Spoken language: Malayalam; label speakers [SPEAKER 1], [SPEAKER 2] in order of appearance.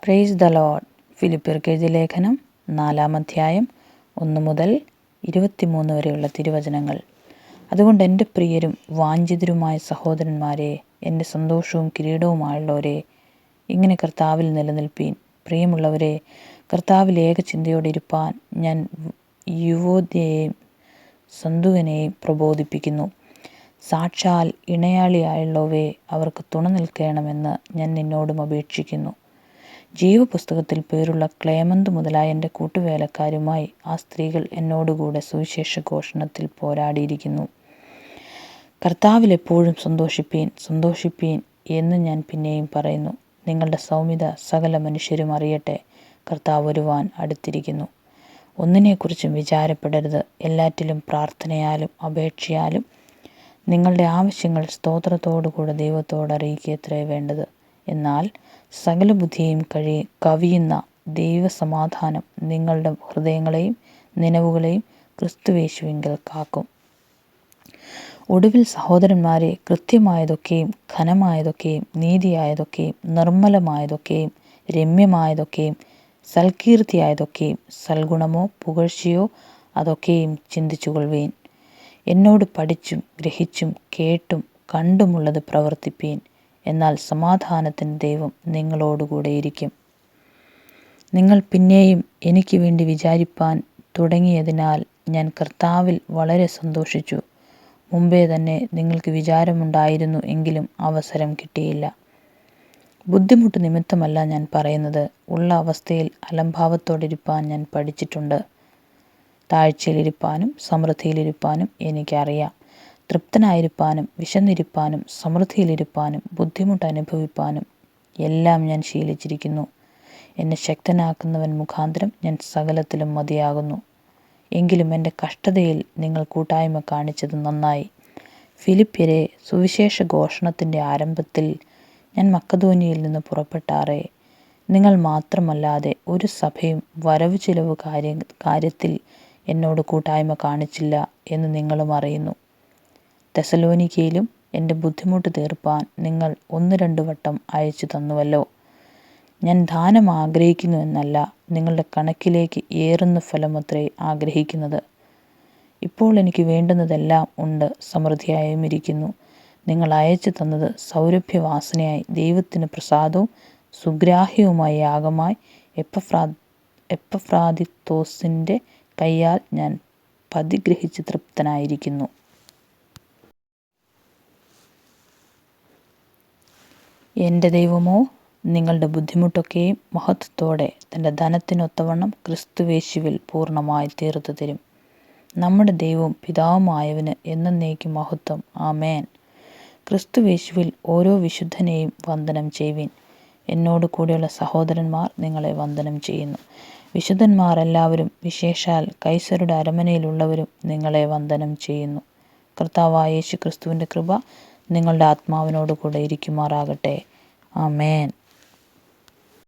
[SPEAKER 1] Praise the Lord. ഫിലിപ്പിയർക്ക് എഴുതിയ ലേഖനം 4-ാം അധ്യായം 1 മുതൽ 23 വരെയുള്ള തിരുവചനങ്ങൾ. അതുകൊണ്ട് എൻ്റെ പ്രിയരും വാഞ്ചിതരുമായ സഹോദരന്മാരെ, എൻ്റെ സന്തോഷവും കിരീടവുമായുള്ളവരെ, ഇങ്ങനെ കർത്താവിൽ നിലനിൽപ്പീൻ. പ്രിയമുള്ളവരെ, കർത്താവിൽ ഏകചിന്തയോടെ ഇരുപ്പാൻ ഞാൻ യുവോദ്യയെയും സന്തുകനെയും പ്രബോധിപ്പിക്കുന്നു. സാക്ഷാൽ ഇണയാളിയായുള്ളവേ, അവർക്ക് തുണ നിൽക്കണമെന്ന് ഞാൻ നിന്നോടും അപേക്ഷിക്കുന്നു. ജീവപുസ്തകത്തിൽ പേരുള്ള ക്ലേമന്ത് മുതലായ എൻ്റെ കൂട്ടുവേലക്കാരുമായി ആ സ്ത്രീകൾ എന്നോടുകൂടെ സുവിശേഷ ഘോഷണത്തിൽ പോരാടിയിരിക്കുന്നു. കർത്താവിൽ എപ്പോഴും സന്തോഷിപ്പീൻ, സന്തോഷിപ്പീൻ എന്ന് ഞാൻ പിന്നെയും പറയുന്നു. നിങ്ങളുടെ സൗമ്യത സകല മനുഷ്യരും അറിയട്ടെ. കർത്താവ് വരുവാൻ അടുത്തിരിക്കുന്നു. ഒന്നിനെക്കുറിച്ചും വിചാരപ്പെടരുത്. എല്ലാറ്റിലും പ്രാർത്ഥനയാലും അപേക്ഷയാലും നിങ്ങളുടെ ആവശ്യങ്ങൾ സ്തോത്രത്തോടുകൂടെ ദൈവത്തോട് അറിയിക്കുകയത്രേ വേണ്ടത്. എന്നാൽ സകല ബുദ്ധിയെയും കവിയുന്ന ദൈവസമാധാനം നിങ്ങളുടെ ഹൃദയങ്ങളെയും നിനവുകളെയും ക്രിസ്തുയേശുവിങ്കൽ കാക്കും. ഒടുവിൽ സഹോദരന്മാരെ, കൃത്യമായതൊക്കെയും ഘനമായതൊക്കെയും നീതിയായതൊക്കെയും നിർമ്മലമായതൊക്കെയും രമ്യമായതൊക്കെയും സൽകീർത്തിയായതൊക്കെയും സൽഗുണമോ പുകഴ്ചയോ അതൊക്കെയും ചിന്തിച്ചുകൊള്ളുവീൻ. എന്നോട് പഠിച്ചും ഗ്രഹിച്ചും കേട്ടും കണ്ടുമുള്ളത് പ്രവർത്തിപ്പീൻ. എന്നാൽ സമാധാനത്തിൻ്റെ ദൈവം നിങ്ങളോടുകൂടെയിരിക്കും. നിങ്ങൾ പിന്നെയും എനിക്ക് വേണ്ടി വിചാരിപ്പാൻ തുടങ്ങിയതിനാൽ ഞാൻ കർത്താവിൽ വളരെ സന്തോഷിച്ചു. മുമ്പേ തന്നെ നിങ്ങൾക്ക് വിചാരമുണ്ടായിരുന്നു, എങ്കിലും അവസരം കിട്ടിയില്ല. ബുദ്ധിമുട്ട് നിമിത്തമല്ല ഞാൻ പറയുന്നത്. ഉള്ള അവസ്ഥയിൽ അലംഭാവത്തോടിരിപ്പാൻ ഞാൻ പഠിച്ചിട്ടുണ്ട്. താഴ്ചയിലിരിപ്പാനും സമൃദ്ധിയിലിരിപ്പാനും എനിക്കറിയാം. തൃപ്തനായിരിപ്പാനും വിശന്നിരിപ്പാനും സമൃദ്ധിയിലിരിപ്പാനും ബുദ്ധിമുട്ട് അനുഭവിപ്പാനും എല്ലാം ഞാൻ ശീലിച്ചിരിക്കുന്നു. എന്നെ ശക്തനാക്കുന്നവൻ മുഖാന്തരം ഞാൻ സകലത്തിലും മതിയാകുന്നു. എങ്കിലും എൻ്റെ കഷ്ടതയിൽ നിങ്ങൾ കൂട്ടായ്മ കാണിച്ചത് നന്നായി. ഫിലിപ്യരെ, സുവിശേഷ ഘോഷണത്തിൻ്റെ ആരംഭത്തിൽ ഞാൻ മക്കെദോന്യയിൽ നിന്ന് പുറപ്പെട്ടാറേ, നിങ്ങൾ മാത്രമല്ലാതെ ഒരു സഭയും വരവ് ചിലവ് കാര്യത്തിൽ എന്നോട് കൂട്ടായ്മ കാണിച്ചില്ല എന്ന് നിങ്ങളും അറിയുന്നു. തെസലോനിക്കയിലും എൻ്റെ ബുദ്ധിമുട്ട് തീർപ്പാൻ നിങ്ങൾ 1-2 വട്ടം അയച്ചു തന്നുവല്ലോ. ഞാൻ ദാനം ആഗ്രഹിക്കുന്നു എന്നല്ല, നിങ്ങളുടെ കണക്കിലേക്ക് ഏറുന്ന ഫലമത്രേ ആഗ്രഹിക്കുന്നത്. ഇപ്പോൾ എനിക്ക് വേണ്ടുന്നതെല്ലാം ഉണ്ട്, സമൃദ്ധിയായും ഇരിക്കുന്നു. നിങ്ങൾ അയച്ചു തന്നത് സൗരഭ്യവാസനയായി ദൈവത്തിന് പ്രസാദവും സുഗ്രാഹ്യവുമായ യാഗമായി എപ്പഫ്രാദിത്തോസിൻ്റെ കയ്യാൽ ഞാൻ പതിഗ്രഹിച്ച് തൃപ്തനായിരിക്കുന്നു. എൻ്റെ ദൈവമോ നിങ്ങളുടെ ബുദ്ധിമുട്ടൊക്കെയും മഹത്വത്തോടെ തൻ്റെ ധനത്തിനൊത്തവണ്ണം ക്രിസ്തുയേശുവിൽ പൂർണ്ണമായി തീർത്തു തരും. നമ്മുടെ ദൈവവും പിതാവുമായവന് എന്നേക്കും മഹത്വം. ആമേൻ. ക്രിസ്തുയേശുവിൽ ഓരോ വിശുദ്ധനെയും വന്ദനം ചെയ്യുവിൻ. എന്നോട് കൂടെയുള്ള സഹോദരന്മാർ നിങ്ങളെ വന്ദനം ചെയ്യുന്നു. വിശുദ്ധന്മാർ എല്ലാവരും, വിശേഷാൽ കൈസരുടെ അരമനയിലുള്ളവരും നിങ്ങളെ വന്ദനം ചെയ്യുന്നു. കർത്താവായ യേശു ക്രിസ്തുവിൻ്റെ കൃപ നിങ്ങളുടെ ആത്മാവിനോട് കൂടെ ഇരിക്കുമാറാകട്ടെ. ആമേൻ.